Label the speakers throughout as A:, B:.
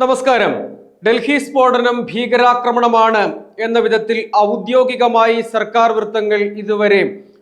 A: നമസ്കാരം. ഡൽഹി സ്ഫോടനം ഭീകരാക്രമണമാണ് എന്ന വിധത്തിൽ ഔദ്യോഗികമായി സർക്കാർ വൃത്തങ്ങൾ ഇതുവരെ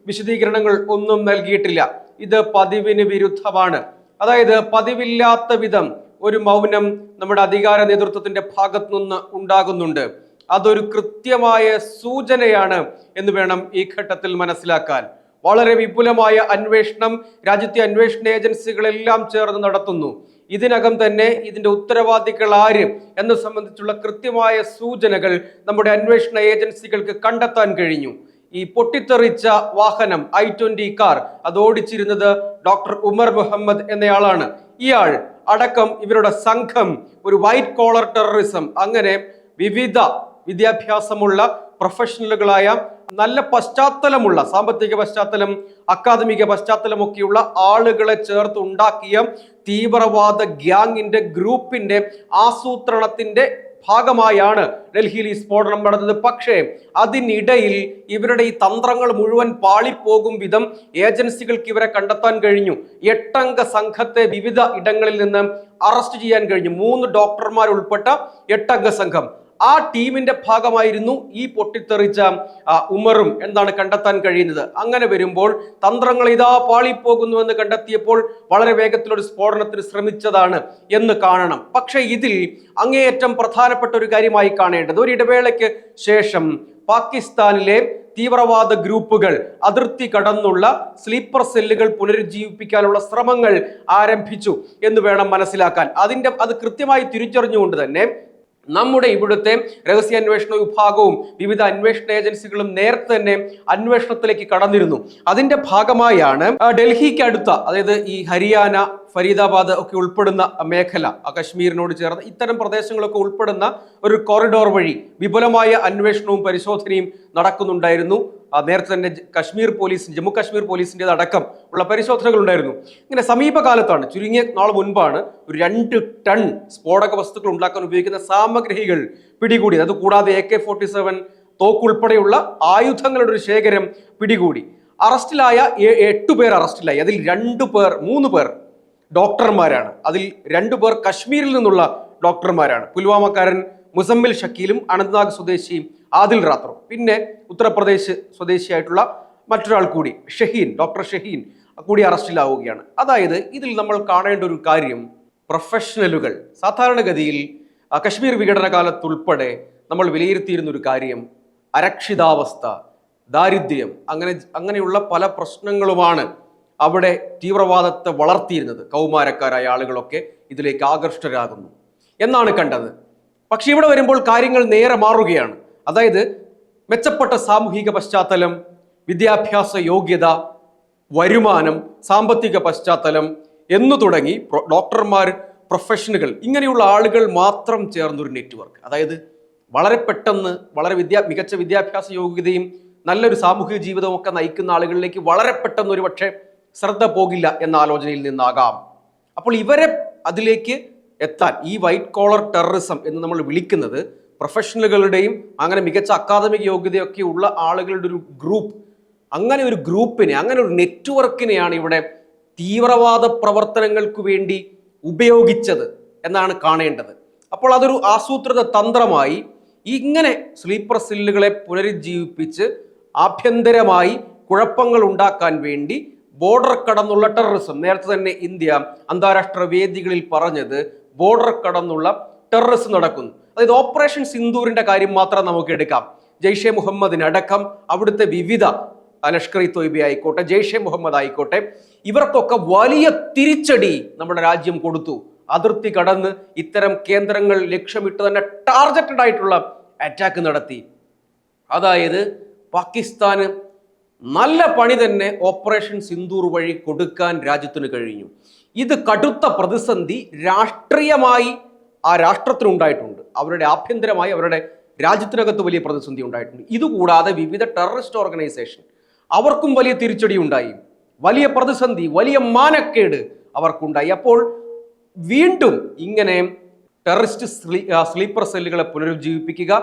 A: വിശദീകരണങ്ങൾ ഒന്നും നൽകിയിട്ടില്ല. ഇത് പതിവിന് വിരുദ്ധമാണ്. അതായത് പതിവില്ലാത്ത വിധം ഒരു മൗനം നമ്മുടെ അധികാര നേതൃത്വത്തിന്റെ ഭാഗത്തു നിന്ന് ഉണ്ടാകുന്നുണ്ട്. അതൊരു കൃത്യമായ സൂചനയാണ് എന്ന് വേണം ഈ ഘട്ടത്തിൽ മനസ്സിലാക്കാൻ. വളരെ വിപുലമായ അന്വേഷണം രാജ്യത്തെ അന്വേഷണ ഏജൻസികളെല്ലാം ചേർന്ന് നടത്തുന്നു. ഇതിനകം തന്നെ ഇതിന്റെ ഉത്തരവാദികൾ ആര് എന്നത് സംബന്ധിച്ചുള്ള കൃത്യമായ സൂചനകൾ നമ്മുടെ അന്വേഷണ ഏജൻസികൾക്ക് കണ്ടെത്താൻ കഴിഞ്ഞു. ഈ പൊട്ടിത്തെറിച്ച വാഹനം i20 കാർ അത് ഓടിച്ചിരുന്നത് ഡോക്ടർ ഉമർ മുഹമ്മദ് എന്നയാളാണ്. ഇയാൾ അടക്കം ഇവരുടെ സംഘം ഒരു വൈറ്റ് കോളർ ടെററിസം, അങ്ങനെ വിവിധ വിദ്യാഭ്യാസമുള്ള പ്രൊഫഷണലുകളായ നല്ല പശ്ചാത്തലമുള്ള സാമ്പത്തിക പശ്ചാത്തലം, അക്കാദമിക പശ്ചാത്തലമൊക്കെയുള്ള ആളുകളെ ചേർത്ത് ഉണ്ടാക്കിയ തീവ്രവാദ ഗ്യാങ്ങിന്റെ ഗ്രൂപ്പിന്റെ ആസൂത്രണത്തിന്റെ ഭാഗമായാണ് ഡൽഹിയിൽ ഈ സ്ഫോടനം നടന്നത്. പക്ഷേ അതിനിടയിൽ ഇവരുടെ ഈ തന്ത്രങ്ങൾ മുഴുവൻ പാളിപ്പോകും വിധം ഏജൻസികൾക്ക് ഇവരെ കണ്ടെത്താൻ കഴിഞ്ഞു. 8 അംഗ സംഘത്തെ വിവിധ ഇടങ്ങളിൽ നിന്ന് അറസ്റ്റ് ചെയ്യാൻ കഴിഞ്ഞു. 3 ഡോക്ടർമാർ ഉൾപ്പെട്ട 8 അംഗ സംഘം. ആ ടീമിന്റെ ഭാഗമായിരുന്നു ഈ പൊട്ടിത്തെറിച്ച ഉമറും എന്നാണ് കണ്ടെത്താൻ കഴിയുന്നത്. അങ്ങനെ വരുമ്പോൾ തന്ത്രങ്ങൾ ഇതാ പാളിപ്പോകുന്നു എന്ന് കണ്ടെത്തിയപ്പോൾ വളരെ വേഗത്തിലൊരു സ്ഫോടനത്തിന് ശ്രമിച്ചതാണ് എന്ന് കാണണം. പക്ഷെ ഇതിൽ അങ്ങേയറ്റം പ്രധാനപ്പെട്ട ഒരു കാര്യമായി കാണേണ്ടത്, ഒരു ഇടവേളയ്ക്ക് ശേഷം പാകിസ്ഥാനിലെ തീവ്രവാദ ഗ്രൂപ്പുകൾ അതിർത്തി കടന്നുള്ള സ്ലീപ്പർ സെല്ലുകൾ പുനരുജ്ജീവിപ്പിക്കാനുള്ള ശ്രമങ്ങൾ ആരംഭിച്ചു എന്ന് വേണം മനസ്സിലാക്കാൻ. അത് കൃത്യമായി തിരിച്ചറിഞ്ഞുകൊണ്ട് തന്നെ നമ്മുടെ ഇവിടുത്തെ രഹസ്യാന്വേഷണ വിഭാഗവും വിവിധ അന്വേഷണ ഏജൻസികളും നേരത്തെ തന്നെ അന്വേഷണത്തിലേക്ക് കടന്നിരുന്നു. അതിന്റെ ഭാഗമായാണ് ഡൽഹിക്ക് അടുത്ത, അതായത് ഈ ഹരിയാന, ഫരീദാബാദ് ഒക്കെ ഉൾപ്പെടുന്ന മേഖല, കശ്മീരിനോട് ചേർന്ന് ഇത്തരം പ്രദേശങ്ങളൊക്കെ ഉൾപ്പെടുന്ന ഒരു കോറിഡോർ വഴി വിപുലമായ അന്വേഷണവും പരിശോധനയും നടക്കുന്നുണ്ടായിരുന്നു. നേരത്തെ തന്നെ കശ്മീർ പോലീസ്, ജമ്മു കാശ്മീർ പോലീസിൻ്റെ അടക്കം ഉള്ള പരിശോധനകൾ ഉണ്ടായിരുന്നു. ഇങ്ങനെ സമീപകാലത്താണ്, ചുരുങ്ങിയ നാൾ മുൻപാണ്, ഒരു 2 ടൺ സ്ഫോടക വസ്തുക്കൾ ഉണ്ടാക്കാൻ ഉപയോഗിക്കുന്ന സാമഗ്രികൾ പിടികൂടി. അത് കൂടാതെ AK-47 തോക്കുൾപ്പെടെയുള്ള ആയുധങ്ങളുടെ ഒരു ശേഖരം പിടികൂടി. അറസ്റ്റിലായ 8 പേർ അറസ്റ്റിലായി. അതിൽ 3 പേർ ഡോക്ടർമാരാണ്. അതിൽ 2 പേർ കശ്മീരിൽ നിന്നുള്ള ഡോക്ടർമാരാണ്. പുൽവാമക്കാരൻ മുസമ്മിൽ ഷക്കീലും അനന്ത്നാഗ് സ്വദേശി ആദിൽ റാത്തറും, പിന്നെ ഉത്തർപ്രദേശ് സ്വദേശിയായിട്ടുള്ള മറ്റൊരാൾ കൂടി ഡോക്ടർ ഷഹീൻ കൂടി അറസ്റ്റിലാവുകയാണ്. അതായത് ഇതിൽ നമ്മൾ കാണേണ്ട ഒരു കാര്യം, പ്രൊഫഷണലുകൾ സാധാരണഗതിയിൽ കശ്മീർ വിഘടന കാലത്തുൾപ്പെടെ നമ്മൾ വിലയിരുത്തിയിരുന്ന ഒരു കാര്യം, അരക്ഷിതാവസ്ഥ, ദാരിദ്ര്യം, അങ്ങനെയുള്ള പല പ്രശ്നങ്ങളുമാണ് അവിടെ തീവ്രവാദത്തെ വളർത്തിയിരുന്നത്. കൗമാരക്കാരായ ആളുകളൊക്കെ ഇതിലേക്ക് ആകർഷ്ടരാകുന്നു എന്നാണ് കണ്ടത്. പക്ഷെ ഇവിടെ വരുമ്പോൾ കാര്യങ്ങൾ നേരെ മാറുകയാണ്. അതായത് മെച്ചപ്പെട്ട സാമൂഹിക പശ്ചാത്തലം, വിദ്യാഭ്യാസ യോഗ്യത, വരുമാനം, സാമ്പത്തിക പശ്ചാത്തലം എന്നു തുടങ്ങി ഡോക്ടർമാർ, പ്രൊഫഷണലുകൾ, ഇങ്ങനെയുള്ള ആളുകൾ മാത്രം ചേർന്നൊരു നെറ്റ്വർക്ക്. അതായത് വളരെ പെട്ടെന്ന് വളരെ മികച്ച വിദ്യാഭ്യാസ യോഗ്യതയും നല്ലൊരു സാമൂഹിക ജീവിതവും ഒക്കെ നയിക്കുന്ന ആളുകളിലേക്ക് വളരെ പെട്ടെന്ന് ഒരു പക്ഷേ ശ്രദ്ധ പോകില്ല എന്ന ആലോചനയിൽ നിന്നാകാം. അപ്പോൾ ഇവരെ അതിലേക്ക് എത്താൻ, ഈ വൈറ്റ് കോളർ ടെററിസം എന്ന് നമ്മൾ വിളിക്കുന്നത് പ്രൊഫഷണലുകളുടെയും അങ്ങനെ മികച്ച അക്കാദമിക യോഗ്യതയൊക്കെ ഉള്ള ആളുകളുടെ ഒരു ഗ്രൂപ്പ്, അങ്ങനെ ഒരു ഗ്രൂപ്പിനെ, അങ്ങനെ ഒരു നെറ്റ്വർക്കിനെയാണ് ഇവിടെ തീവ്രവാദ പ്രവർത്തനങ്ങൾക്ക് വേണ്ടി ഉപയോഗിച്ചത് എന്നാണ് കാണേണ്ടത്. അപ്പോൾ അതൊരു ആസൂത്രിത തന്ത്രമായി ഇങ്ങനെ സ്ലീപ്പർ സെല്ലുകളെ പുനരുജ്ജീവിപ്പിച്ച് ആഭ്യന്തരമായി കുഴപ്പങ്ങൾ ഉണ്ടാക്കാൻ വേണ്ടി ബോർഡർ കടന്നുള്ള ടെററിസം, നേരത്തെ തന്നെ ഇന്ത്യ അന്താരാഷ്ട്ര വേദികളിൽ പറഞ്ഞത് ബോർഡർ കടന്നുള്ള ടെററിസം നടക്കുന്നു. അതായത് ഓപ്പറേഷൻ സിന്ദൂറിന്റെ കാര്യം മാത്രം നമുക്ക് എടുക്കാം. ജെയ്ഷെ മുഹമ്മദിനടക്കം അവിടുത്തെ വിവിധ ലഷ്കർ-ഇ തോയ്ബ ആയിക്കോട്ടെ, ജെയ്ഷെ മുഹമ്മദ് ആയിക്കോട്ടെ, ഇവർക്കൊക്കെ വലിയ തിരിച്ചടി നമ്മുടെ രാജ്യം കൊടുത്തു. അതിർത്തി കടന്ന് ഇത്തരം കേന്ദ്രങ്ങൾ ലക്ഷ്യമിട്ട് തന്നെ ടാർഗറ്റഡ് ആയിട്ടുള്ള അറ്റാക്ക് നടത്തി. അതായത് പാകിസ്ഥാന് നല്ല പണി തന്നെ ഓപ്പറേഷൻ സിന്ദൂർ വഴി കൊടുക്കാൻ രാജ്യത്തിന് കഴിഞ്ഞു. ഇത് കടുത്ത പ്രതിസന്ധി രാഷ്ട്രീയമായി ആ രാഷ്ട്രത്തിനുണ്ടായിട്ടുണ്ട്. അവരുടെ ആഭ്യന്തരമായി അവരുടെ രാജ്യത്തിനകത്ത് വലിയ പ്രതിസന്ധി ഉണ്ടായിട്ടുണ്ട്. ഇതുകൂടാതെ വിവിധ ടെററിസ്റ്റ് ഓർഗനൈസേഷൻ, അവർക്കും വലിയ തിരിച്ചടി ഉണ്ടായി, വലിയ പ്രതിസന്ധി, വലിയ മാനക്കേട് അവർക്കുണ്ടായി. അപ്പോൾ വീണ്ടും ഇങ്ങനെ ടെററിസ്റ്റ് സ്ലീപ്പർ സെല്ലുകളെ പുനരുജ്ജീവിപ്പിക്കുക,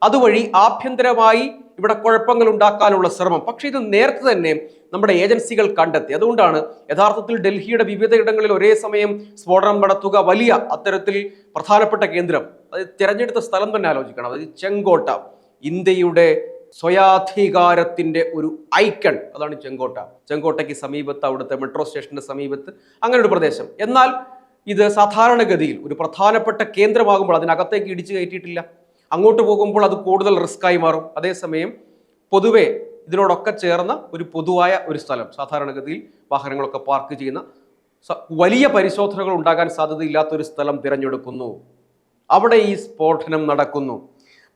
A: അതുവഴി ആഭ്യന്തരമായി ഇവിടെ കുഴപ്പങ്ങൾ ഉണ്ടാക്കാനുള്ള ശ്രമം. പക്ഷേ ഇത് നേരത്തെ തന്നെ നമ്മുടെ ഏജൻസികൾ കണ്ടെത്തി. അതുകൊണ്ടാണ് യഥാർത്ഥത്തിൽ ഡൽഹിയുടെ വിവിധ ഇടങ്ങളിൽ ഒരേ സമയം സ്ഫോടനം നടത്തുക വലിയ അത്തരത്തിൽ പ്രധാനപ്പെട്ട കേന്ദ്രം, അത് തിരഞ്ഞെടുത്ത സ്ഥലം തന്നെ ആലോചിക്കണം. അതായത് ചെങ്കോട്ട, ഇന്ത്യയുടെ സ്വയാധികാരത്തിന്റെ ഒരു ഐക്കൺ, അതാണ് ചെങ്കോട്ട. ചെങ്കോട്ടയ്ക്ക് സമീപത്ത്, അവിടുത്തെ മെട്രോ സ്റ്റേഷന്റെ സമീപത്ത് അങ്ങനെ ഒരു പ്രദേശം. എന്നാൽ ഇത് സാധാരണഗതിയിൽ ഒരു പ്രധാനപ്പെട്ട കേന്ദ്രമാകുമ്പോൾ അതിനകത്തേക്ക് ഇടിച്ചു കയറ്റിയിട്ടില്ല. അങ്ങോട്ട് പോകുമ്പോൾ അത് കൂടുതൽ റിസ്ക്കായി മാറും. അതേസമയം പൊതുവെ ഇതിനോടൊക്കെ ചേർന്ന ഒരു പൊതുവായ ഒരു സ്ഥലം, സാധാരണഗതിയിൽ വാഹനങ്ങളൊക്കെ പാർക്ക് ചെയ്യുന്ന വലിയ പരിശോധനകൾ ഉണ്ടാകാൻ സാധ്യതയില്ലാത്തൊരു സ്ഥലം തിരഞ്ഞെടുക്കുന്നു. അവിടെ ഈ സ്ഫോടനം നടക്കുന്നു.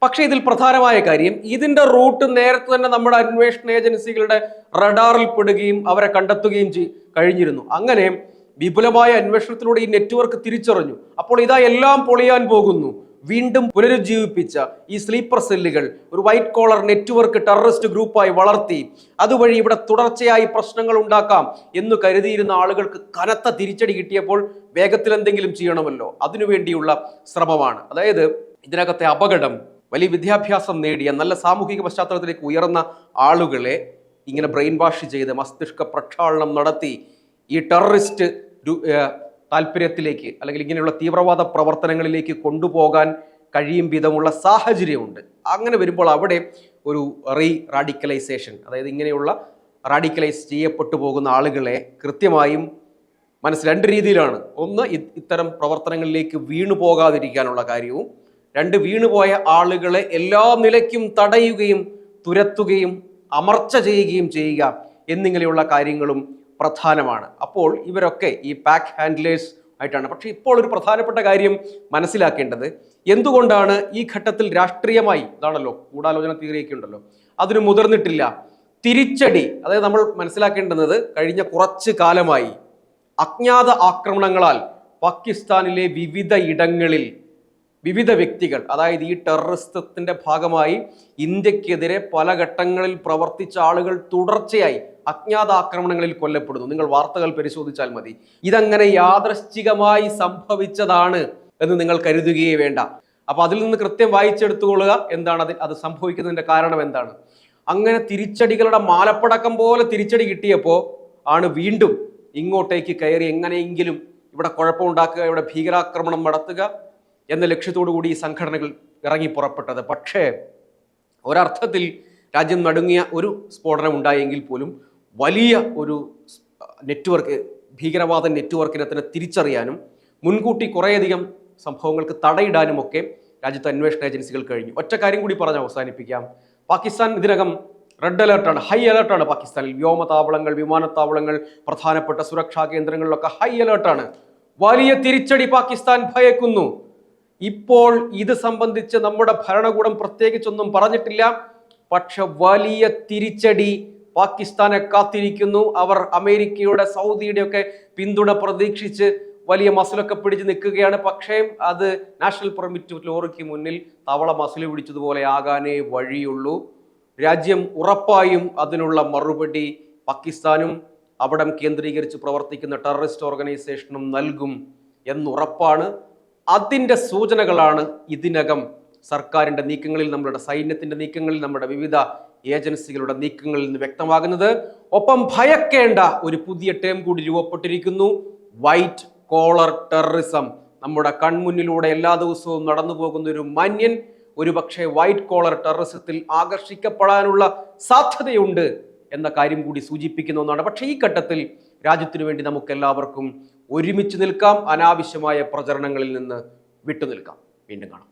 A: പക്ഷേ ഇതിൽ പ്രധാനമായ കാര്യം, ഇതിന്റെ റൂട്ട് നേരത്തെ തന്നെ നമ്മുടെ അന്വേഷണ ഏജൻസികളുടെ റഡാറിൽ പെടുകയും അവരെ കണ്ടെത്തുകയും കഴിഞ്ഞിരുന്നു. അങ്ങനെ വിപുലമായ അന്വേഷണത്തിലൂടെ ഈ നെറ്റ്വർക്ക് തിരിച്ചറിഞ്ഞു. അപ്പോൾ ഇതാ എല്ലാം പൊളിയാൻ പോകുന്നു. വീണ്ടും പുനരുജ്ജീവിപ്പിച്ച ഈ സ്ലീപ്പർ സെല്ലുകൾ ഒരു വൈറ്റ് കോളർ നെറ്റ്വർക്ക് ടെററിസ്റ്റ് ഗ്രൂപ്പായി വളർത്തി അതുവഴി ഇവിടെ തുടർച്ചയായി പ്രശ്നങ്ങൾ ഉണ്ടാക്കാം എന്ന് കരുതിയിരുന്ന ആളുകൾക്ക് കനത്ത തിരിച്ചടി കിട്ടിയപ്പോൾ വേഗത്തിൽ എന്തെങ്കിലും ചെയ്യണമല്ലോ, അതിനുവേണ്ടിയുള്ള ശ്രമമാണ്. അതായത് ഇതിനകത്തെ അപകടം, വലിയ വിദ്യാഭ്യാസം നേടിയ നല്ല സാമൂഹിക പശ്ചാത്തലത്തിലേക്ക് ഉയർന്ന ആളുകളെ ഇങ്ങനെ ബ്രെയിൻ വാഷ് ചെയ്ത് മസ്തിഷ്ക പ്രക്ഷാളനം നടത്തി ഈ ടെററിസ്റ്റ് താല്പര്യത്തിലേക്ക് അല്ലെങ്കിൽ ഇങ്ങനെയുള്ള തീവ്രവാദ പ്രവർത്തനങ്ങളിലേക്ക് കൊണ്ടുപോകാൻ കഴിയും വിധമുള്ള സാഹചര്യമുണ്ട്. അങ്ങനെ വരുമ്പോൾ അവിടെ ഒരു റാഡിക്കലൈസേഷൻ, അതായത് ഇങ്ങനെയുള്ള റാഡിക്കലൈസ് ചെയ്യപ്പെട്ടു പോകുന്ന ആളുകളെ കൃത്യമായും രണ്ട് രീതിയിലാണ്. ഒന്ന്, ഇത്തരം പ്രവർത്തനങ്ങളിലേക്ക് വീണു പോകാതിരിക്കാനുള്ള കാര്യവും, രണ്ട്, വീണുപോയ ആളുകളെ എല്ലാ നിലയ്ക്കും തടയുകയും തുരത്തുകയും അമർച്ച ചെയ്യുകയും ചെയ്യുക എന്നിങ്ങനെയുള്ള കാര്യങ്ങളും പ്രധാനമാണ്. അപ്പോൾ ഇവരൊക്കെ ഈ പാക്ക് ഹാൻഡ്ലേഴ്സ് ആയിട്ടാണ്. പക്ഷേ ഇപ്പോൾ ഒരു പ്രധാനപ്പെട്ട കാര്യം മനസ്സിലാക്കേണ്ടത്, എന്തുകൊണ്ടാണ് ഈ ഘട്ടത്തിൽ രാഷ്ട്രീയമായി, ഇതാണല്ലോ ഗൂഢാലോചന തിയറിയൊക്കെ ഉണ്ടല്ലോ, അതിന് മുതിർന്നിട്ടില്ല? തിരിച്ചടി, അതായത് നമ്മൾ മനസ്സിലാക്കേണ്ടുന്നത് കഴിഞ്ഞ കുറച്ച് കാലമായി അജ്ഞാത ആക്രമണങ്ങളാൽ പാകിസ്ഥാനിലെ വിവിധ ഇടങ്ങളിൽ വിവിധ വ്യക്തികൾ, അതായത് ഈ ടെററിസത്തിന്റെ ഭാഗമായി ഇന്ത്യക്കെതിരെ പല ഘട്ടങ്ങളിൽ പ്രവർത്തിച്ച ആളുകൾ തുടർച്ചയായി അജ്ഞാത ആക്രമണങ്ങളിൽ കൊല്ലപ്പെടുന്നു. നിങ്ങൾ വാർത്തകൾ പരിശോധിച്ചാൽ മതി. ഇതങ്ങനെ യാദൃശ്ചികമായി സംഭവിച്ചതാണ് എന്ന് നിങ്ങൾ കരുതുകയേ വേണ്ട. അപ്പൊ അതിൽ നിന്ന് കൃത്യം വായിച്ചെടുത്തുകൊള്ളുക. എന്താണ് അത് സംഭവിക്കുന്നതിന്റെ കാരണം എന്താണ്? അങ്ങനെ തിരിച്ചടികളുടെ മാലപ്പടക്കം പോലെ തിരിച്ചടി കിട്ടിയപ്പോൾ ആണ് വീണ്ടും ഇങ്ങോട്ടേക്ക് കയറി എങ്ങനെയെങ്കിലും ഇവിടെ കുഴപ്പമുണ്ടാക്കുക, ഇവിടെ ഭീകരാക്രമണം നടത്തുക എന്ന ലക്ഷ്യത്തോടു കൂടി ഈ സംഘടനകൾ ഇറങ്ങി പുറപ്പെട്ടത്. പക്ഷേ ഒരർത്ഥത്തിൽ രാജ്യം നടുങ്ങിയ ഒരു സ്ഫോടനം ഉണ്ടായെങ്കിൽ പോലും വലിയ ഒരു നെറ്റ്വർക്ക്, ഭീകരവാദ നെറ്റ്വർക്കിനെ തന്നെ തിരിച്ചറിയാനും മുൻകൂട്ടി കുറേയധികം സംഭവങ്ങൾക്ക് തടയിടാനും ഒക്കെ രാജ്യത്തെ അന്വേഷണ ഏജൻസികൾ കഴിഞ്ഞു. ഒറ്റ കാര്യം കൂടി പറഞ്ഞ് അവസാനിപ്പിക്കാം. പാകിസ്ഥാൻ ഇതിനകം റെഡ് അലേർട്ടാണ്, ഹൈ അലേർട്ടാണ്. പാകിസ്ഥാനിൽ വ്യോമതാവളങ്ങൾ, വിമാനത്താവളങ്ങൾ, പ്രധാനപ്പെട്ട സുരക്ഷാ കേന്ദ്രങ്ങളിലൊക്കെ ഹൈ അലേർട്ടാണ്. വലിയ തിരിച്ചടി പാകിസ്ഥാൻ ഭയക്കുന്നു. ഇപ്പോൾ ഇത് സംബന്ധിച്ച് നമ്മുടെ ഭരണകൂടം പ്രത്യേകിച്ചൊന്നും പറഞ്ഞിട്ടില്ല. പക്ഷെ വലിയ തിരിച്ചടി പാകിസ്ഥാനെ കാത്തിരിക്കുന്നു. അവർ അമേരിക്കയുടെ, സൗദിയുടെ ഒക്കെ പിന്തുണ പ്രതീക്ഷിച്ച് വലിയ മസിലൊക്കെ പിടിച്ച് നിൽക്കുകയാണ്. പക്ഷേ അത് നാഷണൽ പെർമിറ്റ് ലോറിക്ക് മുന്നിൽ തവള മസിൽ പിടിച്ചതുപോലെ ആകാനേ വഴിയുള്ളൂ. രാജ്യം ഉറപ്പായും അതിനുള്ള മറുപടി പാകിസ്ഥാനും അവിടം കേന്ദ്രീകരിച്ച് പ്രവർത്തിക്കുന്ന ടെററിസ്റ്റ് ഓർഗനൈസേഷനും നൽകും എന്നുറപ്പാണ്. അതിൻ്റെ സൂചനകളാണ് ഇതിനകം സർക്കാരിൻ്റെ നീക്കങ്ങളിൽ, നമ്മുടെ സൈന്യത്തിൻ്റെ നീക്കങ്ങളിൽ, നമ്മുടെ വിവിധ ഏജൻസികളുടെ നീക്കങ്ങളിൽ നിന്ന് വ്യക്തമാകുന്നത്. ഒപ്പം ഭയക്കേണ്ട ഒരു പുതിയ ടേം കൂടി രൂപപ്പെട്ടിരിക്കുന്നു, വൈറ്റ് കോളർ ടെററിസം. നമ്മുടെ കൺമുന്നിലൂടെ എല്ലാ ദിവസവും നടന്നു പോകുന്ന ഒരു മാന്യൻ ഒരുപക്ഷെ വൈറ്റ് കോളർ ടെററിസത്തിൽ ആകർഷിക്കപ്പെടാനുള്ള സാധ്യതയുണ്ട് എന്ന കാര്യം കൂടി സൂചിപ്പിക്കുന്ന ഒന്നാണ്. പക്ഷേ ഈ ഘട്ടത്തിൽ രാജ്യത്തിനു വേണ്ടി നമുക്ക് എല്ലാവർക്കും ഒരുമിച്ച് നിൽക്കാം, അനാവശ്യമായ പ്രചരണങ്ങളിൽ നിന്ന് വിട്ടുനിൽക്കാം. വീണ്ടും കാണാം.